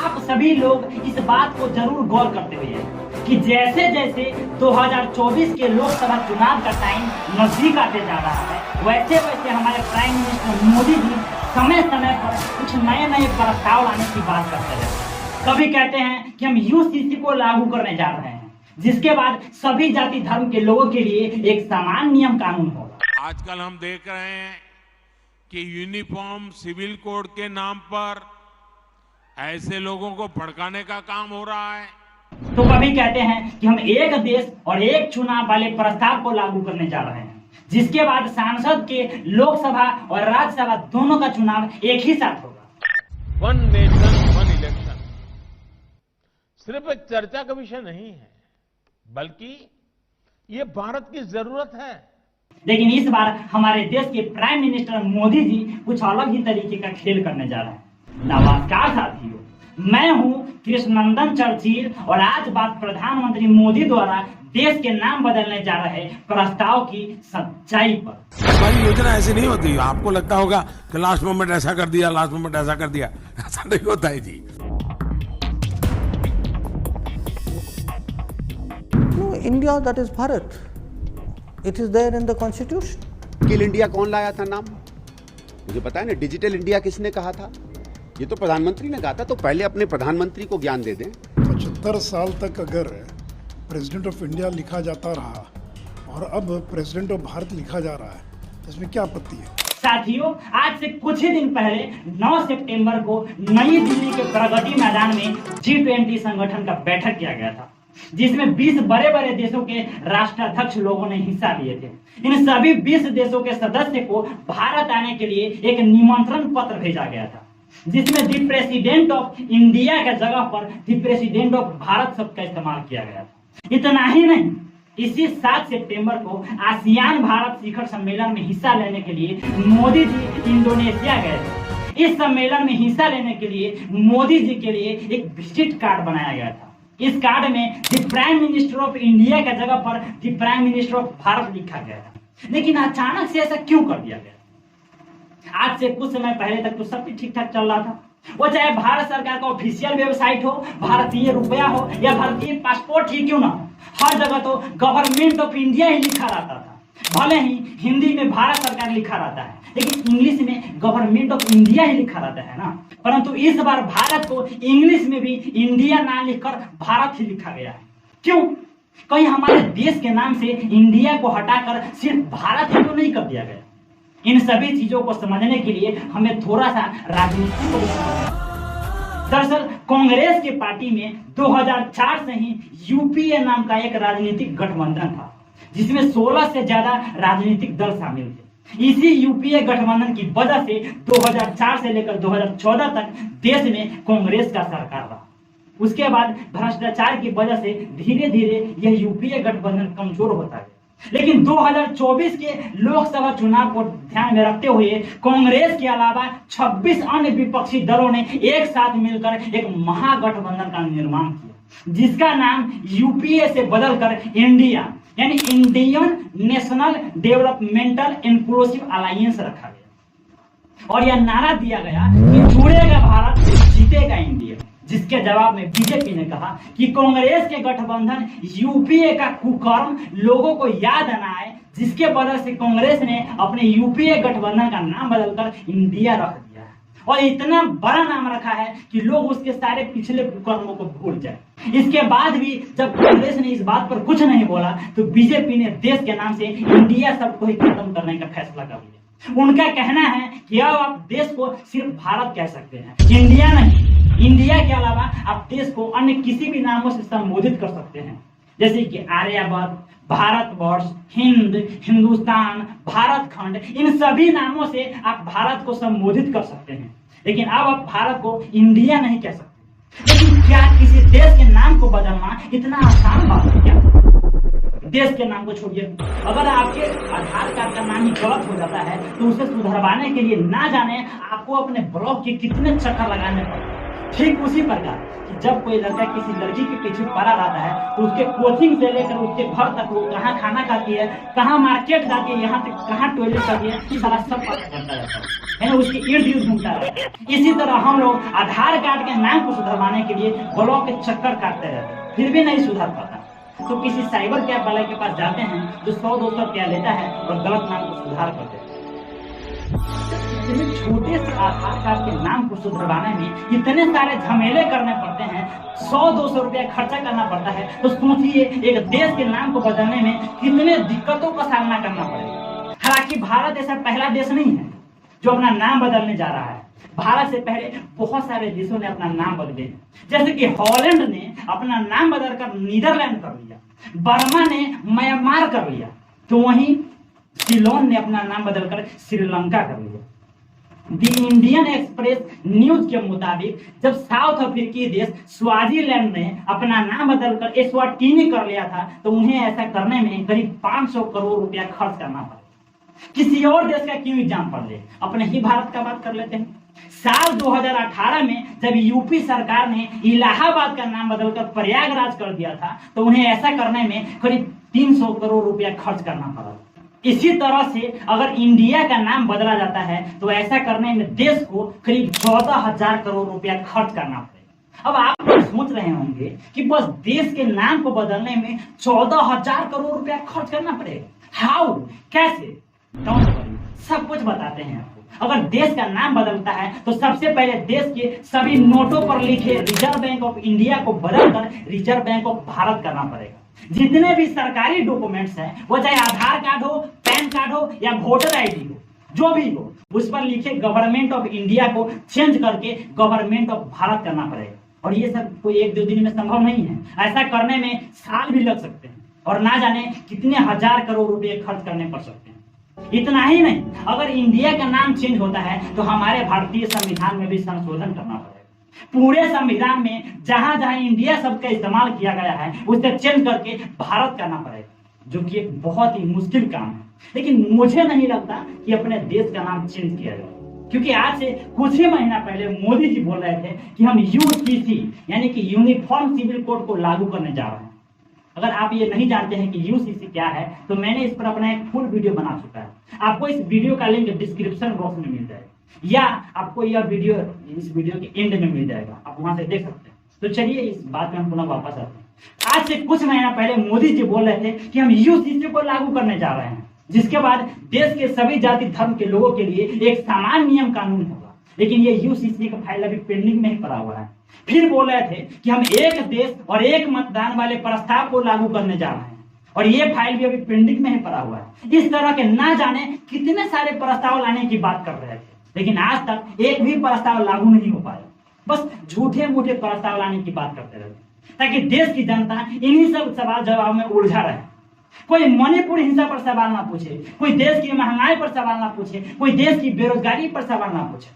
आप सभी लोग इस बात को जरूर गौर करते हुए कि जैसे जैसे 2024 के लोकसभा चुनाव का टाइम नजदीक आते जा रहा है, वैसे वैसे हमारे प्राइम मिनिस्टर मोदी जी समय समय पर कुछ नए नए प्रस्ताव लाने की बात करते रहते हैं। कभी कहते हैं कि हम यूसीसी को लागू करने जा रहे हैं, जिसके बाद सभी जाति धर्म के लोगों के लिए एक समान नियम कानून होगा। आजकल हम देख रहे हैं कि यूनिफॉर्म सिविल कोड के नाम पर ऐसे लोगों को भड़काने का काम हो रहा है। तो कभी कहते हैं कि हम एक देश और एक चुनाव वाले प्रस्ताव को लागू करने जा रहे हैं, जिसके बाद सांसद के लोकसभा और राज्यसभा दोनों का चुनाव एक ही साथ होगा। वन नेशन वन इलेक्शन सिर्फ एक चर्चा का विषय नहीं है, बल्कि ये भारत की जरूरत है। लेकिन इस बार हमारे देश के प्राइम मिनिस्टर मोदी जी कुछ अलग ही तरीके का खेल करने जा रहे हैं। नमस्कार साथियों, मैं हूं कृष्णनंदन चर्चिल और आज बात प्रधानमंत्री मोदी द्वारा देश के नाम बदलने जा रहे प्रस्ताव की सच्चाई पर। हमारी योजना ऐसी नहीं होती। आपको लगता होगा कि लास्ट मोमेंट ऐसा कर दिया, लास्ट मोमेंट ऐसा कर दिया, ऐसा नहीं होता है जी। No, India, that is Bharat. It is there in the constitution. Skill India कौन लाया था नाम? मुझे पता है ना। डिजिटल इंडिया किसने कहा था? ये तो प्रधानमंत्री ने कहा था। तो पहले अपने प्रधानमंत्री को ज्ञान दे दें। 75 साल तक अगर प्रेसिडेंट ऑफ इंडिया लिखा जाता रहा और अब प्रेसिडेंट ऑफ भारत लिखा जा रहा है, तो इसमें क्या आपत्ति है? साथियों, आज से कुछ ही दिन पहले 9 सितंबर को नई दिल्ली के प्रगति मैदान में G20 संगठन का बैठक किया गया था, जिसमें 20 बड़े बड़े देशों के राष्ट्राध्यक्ष लोगों ने हिस्सा लिए थे। इन सभी 20 देशों के सदस्य को भारत आने के लिए एक निमंत्रण पत्र भेजा गया था, जिसमें द प्रेसिडेंट ऑफ इंडिया के जगह पर द प्रेसिडेंट ऑफ भारत शब्द का इस्तेमाल किया गया था। इतना ही नहीं, इसी 7 सितंबर को आसियान भारत शिखर सम्मेलन में हिस्सा लेने के लिए मोदी जी इंडोनेशिया गए थे। इस सम्मेलन में हिस्सा लेने के लिए मोदी जी के लिए एक विजिट कार्ड बनाया गया था। इस कार्ड में the prime minister of India के जगह पर the prime minister of Bharat लिखा गया था। लेकिन अचानक से ऐसा क्यों कर दिया गया? आज से कुछ समय पहले तक तो सब कुछ ठीक ठाक चल रहा था। वो चाहे भारत सरकार का ऑफिशियल वेबसाइट हो, भारतीय रुपया हो या भारतीय पासपोर्ट ही क्यों ना हो, हर जगह तो गवर्नमेंट ऑफ इंडिया ही लिखा रहता था। भले ही हिंदी में भारत सरकार लिखा रहता है, लेकिन इंग्लिश में गवर्नमेंट ऑफ इंडिया ही लिखा रहता है ना। परंतु इस बार भारत को इंग्लिश में भी इंडिया ना लिखकर भारत ही लिखा गया है। क्यों? कहीं हमारे देश के नाम से इंडिया को हटाकर सिर्फ भारत ही तो नहीं कर दिया गया? इन सभी चीजों को समझने के लिए हमें थोड़ा सा राजनीति को समझना। दरअसल कांग्रेस की पार्टी में 2004 से ही यूपीए नाम का एक राजनीतिक गठबंधन था, जिसमें 16 से ज्यादा राजनीतिक दल शामिल थे। इसी यूपीए गठबंधन की वजह से 2004 से लेकर 2014 तक देश में कांग्रेस का सरकार रहा। उसके बाद भ्रष्टाचार की वजह से धीरे धीरे यह यूपीए गठबंधन कमजोर होता गया। लेकिन 2024 के लोकसभा चुनाव को ध्यान में रखते हुए कांग्रेस के अलावा 26 अन्य विपक्षी दलों ने एक साथ मिलकर एक महागठबंधन का निर्माण किया, जिसका नाम यूपीए से बदलकर इंडिया यानी Indian national developmental inclusive alliance रखा गया। और यह नारा दिया गया कि जुड़ेगा भारत, जीतेगा इंडिया। जिसके जवाब में बीजेपी ने कहा कि कांग्रेस के गठबंधन यूपीए का कुकर्म लोगों को याद न आए, जिसके वजह से कांग्रेस ने अपने यूपीए गठबंधन का नाम बदलकर इंडिया रख दिया है। और इतना बड़ा नाम रखा है कि लोग उसके सारे पिछले कुकर्मों को भूल जाए। इसके बाद भी जब कांग्रेस ने इस बात पर कुछ नहीं बोला, तो बीजेपी ने देश के नाम से इंडिया शब्द को ही खत्म करने का फैसला कर लिया। उनका कहना है कि अब आप देश को सिर्फ भारत कह सकते हैं, इंडिया नहीं। इंडिया के अलावा आप देश को अन्य किसी भी नामों से संबोधित कर सकते हैं, जैसे कि आर्यवर्त, भारतवर्ष, हिंद, हिंदुस्तान, भारत खंड। इन सभी नामों से आप भारत को संबोधित कर सकते हैं, लेकिन अब आप भारत को इंडिया नहीं कह सकते। लेकिन क्या किसी देश के नाम को बदलना इतना आसान बात है क्या? देश के नाम को छोड़िए, अगर आपके आधार कार्ड का नाम ही गलत हो जाता है तो उसे सुधरवाने के लिए ना जाने आपको अपने ब्लॉक के कितने चक्कर लगाने पड़ते हैं। ठीक उसी प्रकार कि जब कोई लड़का किसी लड़की के पीछे पड़ा रहता है तो उसके कोचिंग से लेकर उसके घर तक वो कहाँ खाना खाती है, कहाँ मार्केट जाती है, यहाँ तक कहाँ टॉयलेट जाती है, सारा सब पता करता रहता है ना, उसके इर्द गिर्द घूमता रहता है। इसी तरह हम लोग आधार कार्ड के नाम को सुधरवाने के लिए ब्लॉक के चक्कर काटते रहते हैं, फिर भी नहीं सुधर पाता। तो किसी साइबर कैब वाले के पास जाते हैं जो 100-200 रुपया लेता है और गलत नाम को सुधार कर देता है। छोटे से आधार कार्ड के नाम को सुधरवाने में इतने सारे झमेले करने पड़ते हैं, 100-200 रुपया खर्चा करना पड़ता है, तो सोचिए एक देश के नाम को बदलने में कितने दिक्कतों का सामना करना पड़ेगा। हालांकि भारत ऐसा पहला देश नहीं है जो अपना नाम बदलने जा रहा है। भारत से पहले बहुत सारे देशों ने अपना नाम बदले, जैसे कि हॉलैंड ने अपना नाम बदलकर नीदरलैंड कर लिया, बर्मा ने म्यांमार कर लिया, तो वहीं सिलोन ने अपना नाम बदलकर श्रीलंका कर लिया। दी इंडियन एक्सप्रेस न्यूज के मुताबिक जब साउथ अफ्रीकी देश स्वाजीलैंड ने अपना नाम बदलकर एस्वाटिनी कर लिया था, तो उन्हें ऐसा करने में करीब 500 करोड़ रुपया खर्च करना पड़ा। किसी और देश का क्यों एग्जाम्पल ले, अपने ही भारत का बात कर लेते हैं। साल 2018 में जब यूपी सरकार ने इलाहाबाद का नाम बदलकर प्रयागराज कर दिया था, तो उन्हें ऐसा करने में करीब 300 करोड़ रुपया खर्च करना पड़ा। इसी तरह से अगर इंडिया का नाम बदला जाता है तो ऐसा करने में देश को करीब 14,000 करोड़ रुपया खर्च करना पड़ेगा। अब आप लोग सोच रहे होंगे कि बस देश के नाम को बदलने में 14,000 करोड़ रुपया खर्च करना पड़ेगा, हाउ, कैसे? डोंट वरी, सब कुछ बताते हैं आपको। अगर देश का नाम बदलता है तो सबसे पहले देश के सभी नोटों पर लिखे रिजर्व बैंक ऑफ इंडिया को बदलकर रिजर्व बैंक ऑफ भारत करना पड़ेगा। जितने भी सरकारी डॉक्यूमेंट्स हैं, वो चाहे आधार कार्ड हो, पैन कार्ड हो या वोटर आईडी हो, जो भी हो, उस पर लिखे गवर्नमेंट ऑफ इंडिया को चेंज करके गवर्नमेंट ऑफ भारत करना पड़ेगा। और ये सब कोई 1-2 दिन में संभव नहीं है, ऐसा करने में साल भी लग सकते हैं और ना जाने कितने हजार करोड़ रुपए खर्च करने पड़ सकते हैं। इतना ही नहीं, अगर इंडिया का नाम चेंज होता है तो हमारे भारतीय संविधान में भी संशोधन करना पड़ेगा। पूरे संविधान में जहां जहां इंडिया शब्द का इस्तेमाल किया गया है उसे चेंज करके भारत करना पड़ेगा, जो कि एक बहुत ही मुश्किल काम है। लेकिन मुझे नहीं लगता कि अपने देश का नाम चेंज किया जाए, क्योंकि आज से कुछ ही महीना पहले मोदी जी बोल रहे थे कि हम यूसीसी यानी कि यूनिफॉर्म सिविल कोड को लागू करने जा रहे हैं। अगर आप ये नहीं जानते हैं कि यूसीसी क्या है तो मैंने इस पर अपना एक फुल वीडियो बना चुका है, आपको इस वीडियो का लिंक डिस्क्रिप्शन बॉक्स में मिल जाएगा या आपको यह वीडियो इस वीडियो के एंड में मिल जाएगा, आप वहां से देख सकते हैं। तो चलिए इस बात में हम पुनः वापस आते हैं। आज से कुछ महीना पहले मोदी जी बोल रहे थे कि हम यूसीसी को लागू करने जा रहे हैं, जिसके बाद देश के सभी जाति धर्म के लोगों के लिए एक समान नियम कानून होगा। लेकिन ये यूसीसी का फाइल अभी पेंडिंग में ही पड़ा हुआ है। फिर बोल रहे थे कि हम एक देश और एक मतदान वाले प्रस्ताव को लागू करने जा रहे हैं, और ये फाइल भी अभी पेंडिंग में ही पड़ा हुआ है। इस तरह के ना जाने कितने सारे प्रस्ताव लाने की बात कर रहे थे, लेकिन आज तक एक भी प्रस्ताव लागू नहीं हो पाया। बस झूठे मूठे प्रस्ताव लाने की बात करते रहते, ताकि देश की जनता इन्हीं सब सवाल जवाब में उलझा रहे। कोई मणिपुर हिंसा पर सवाल ना पूछे, कोई देश की महंगाई पर सवाल ना पूछे, कोई देश की बेरोजगारी पर सवाल ना पूछे।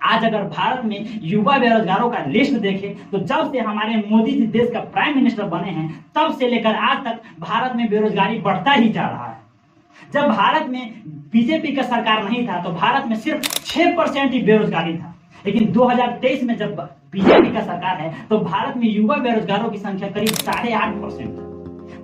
आज अगर भारत में युवा बेरोजगारों का लिस्ट देखें तो जब से हमारे मोदी जी देश का प्राइम मिनिस्टर बने हैं तब से लेकर आज तक भारत में बेरोजगारी बढ़ता ही जा रहा है। जब भारत में बीजेपी का सरकार नहीं था तो भारत में सिर्फ 6% ही बेरोजगारी था, लेकिन 2023 में जब बीजेपी का सरकार है तो भारत में युवा बेरोजगारों की संख्या करीब 8.5% है।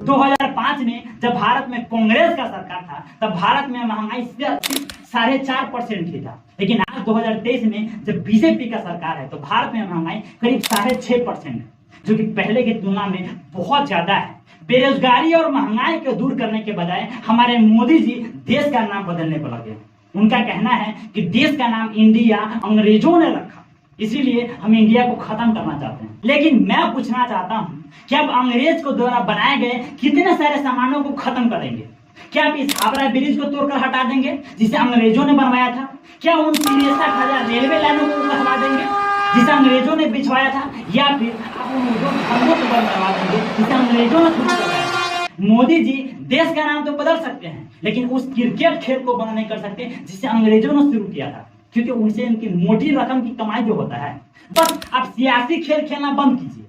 2005 में जब भारत में कांग्रेस का सरकार था तब भारत में महंगाई सिर्फ 4.5% ही था, लेकिन आज 2023 में जब बीजेपी का सरकार है तो भारत में महंगाई करीब 6.5% है, जो कि पहले की तुलना में बहुत ज्यादा है। बेरोजगारी और महंगाई को दूर करने के बजाय हमारे मोदी जी देश का नाम बदलने पर लगे। उनका कहना है कि देश का नाम इंडिया अंग्रेजों ने रखा, इसीलिए हम इंडिया को खत्म करना चाहते हैं। लेकिन मैं पूछना चाहता हूं कि अब अंग्रेज को द्वारा बनाए गए कितने सारे सामानों को खत्म करेंगे? क्या आप इस हावड़ा ब्रिज को तोड़कर हटा देंगे जिसे अंग्रेजों ने बनवाया था? क्या उन 63,000 रेलवे लाइनों को हटा देंगे जिसे अंग्रेजों ने बिछवाया था? या फिर आप उन धर्मों को बंद करवा देंगे जिसे अंग्रेजों ने शुरू करवाया था? मोदी जी देश का नाम तो बदल सकते हैं, लेकिन उस क्रिकेट खेल को बंद नहीं कर सकते जिसे अंग्रेजों ने शुरू किया था, क्योंकि उनसे इनकी मोटी रकम की कमाई जो होता है। बस आप सियासी खेल खेलना बंद कीजिए।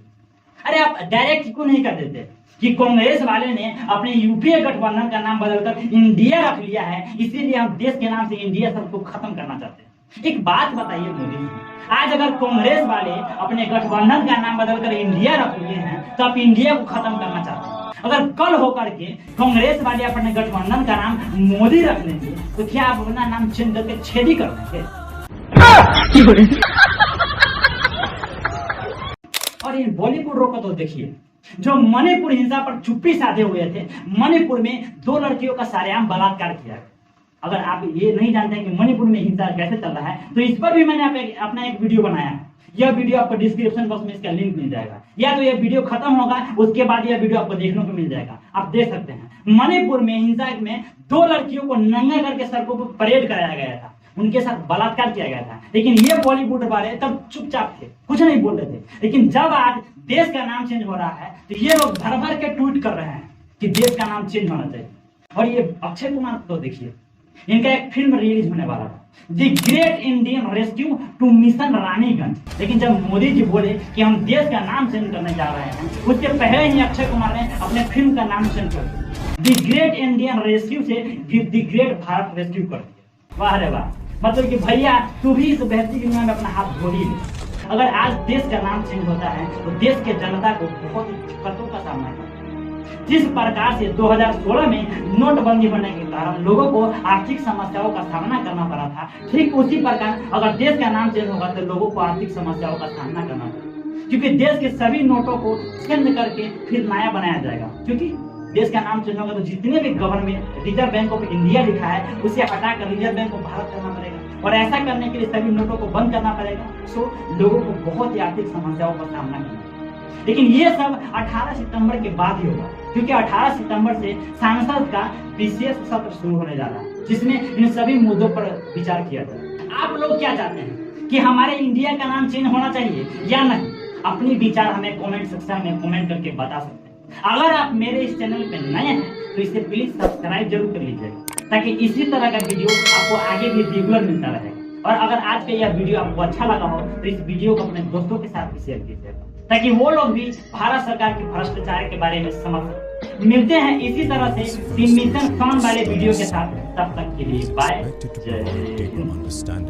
अरे आप डायरेक्ट क्यों नहीं कर देते कि कांग्रेस वाले ने अपने यूपीए गठबंधन का नाम बदलकर इंडिया रख लिया है, इसीलिए हम देश के नाम से इंडिया शब्द को खत्म करना चाहते हैं। एक बात बताइए मोदी जी, आज अगर कांग्रेस वाले अपने गठबंधन का नाम बदलकर इंडिया रख लिए हैं तो आप इंडिया को खत्म करना चाहते हैं। अगर कल होकर के कांग्रेस वाले अपने गठबंधन का नाम मोदी रख लेंगे तो क्या आप अपना नाम चेंज करके छेदी कर देंगे? और इन बॉलीवुड रोको तो देखिए, जो मणिपुर हिंसा पर चुप्पी साधे हुए थे, मणिपुर में 2 लड़कियों का सरेआम बलात्कार किया। अगर आप ये नहीं जानते हैं कि मणिपुर में हिंसा कैसे चल रहा है तो इस पर भी मैंने अपना एक वीडियो बनाया है। यह वीडियो आपको डिस्क्रिप्शन बॉक्स में इसका लिंक मिल जाएगा, या तो यह वीडियो खत्म होगा उसके बाद यह वीडियो आपको देखने को मिल जाएगा, आप देख सकते हैं। मणिपुर में हिंसा में 2 लड़कियों को नंगा करके सड़कों पर परेड कराया गया था, उनके साथ बलात्कार किया गया था। लेकिन ये बॉलीवुड वाले तब चुपचाप थे, कुछ नहीं बोल रहे थे। लेकिन जब आज देश का नाम चेंज हो रहा है तो ये लोग भर भर के ट्वीट कर रहे हैं कि देश का नाम चेंज होना चाहिए। और ये अक्षय कुमार तो देखिए, इनका एक फिल्म रिलीज होने वाला था, the great Indian rescue two mission Raniganj. लेकिन जब मोदी जी बोले कि हम देश का नाम चेंज करने जा रहे हैं, उसके पहले ही अक्षय कुमार ने अपने फिल्म का नाम चेंज कर दिया, द ग्रेट इंडियन रेस्क्यू से द ग्रेट भारत रेस्क्यू कर दिया। वाह रे वाह, मतलब कि भैया तू भी इस बहती दुनिया में अपना हाथ धो ही ले। अगर आज देश का नाम चेंज होता है तो देश के जनता को बहुत ही दिक्कतों का सामना करना है। जिस प्रकार से 2016 में नोटबंदी होने के कारण लोगों को आर्थिक समस्याओं का सामना करना पड़ा था, ठीक उसी प्रकार अगर देश का नाम चेंज होगा तो लोगों को आर्थिक समस्याओं का सामना करना पड़ेगा। क्योंकि देश के सभी नोटों को चेंज करके फिर नया बनाया जाएगा। क्योंकि देश का नाम चेंज होगा तो जितने भी government reserve bank of India लिखा है उसे हटाकर रिजर्व बैंक ऑफ भारत करना पड़ेगा, और ऐसा करने के लिए सभी नोटों को बंद करना पड़ेगा। सो लोगों को बहुत ही आर्थिक समस्याओं का सामना करना पड़ेगा। लेकिन ये सब 18 सितंबर के बाद ही होगा, क्योंकि 18 सितंबर से संसद का विशेष सत्र शुरू होने जा रहा है, जिसमें इन सभी मुद्दों पर विचार किया जाएगा। आप लोग क्या चाहते हैं कि हमारे इंडिया का नाम चेंज होना चाहिए या नहीं? अपनी विचार हमें कमेंट सेक्शन में कमेंट करके बता सकते हैं। अगर आप मेरे इस चैनल पे नए हैं तो इसे प्लीज सब्सक्राइब जरूर कर लीजिएगा, ताकि इसी तरह का वीडियो आपको आगे भी रेगुलर मिलता रहेगा। और अगर आज का यह वीडियो आपको अच्छा लगा हो तो इस वीडियो को अपने दोस्तों के साथ भी शेयर कीजिएगा, ताकि वो लोग भी भारत सरकार की भ्रष्टाचार के बारे में समझ सकें। मिलते हैं इसी तरह से मिशन सन वाले वीडियो के साथ, तब तक के लिए बाय, जय हिंद।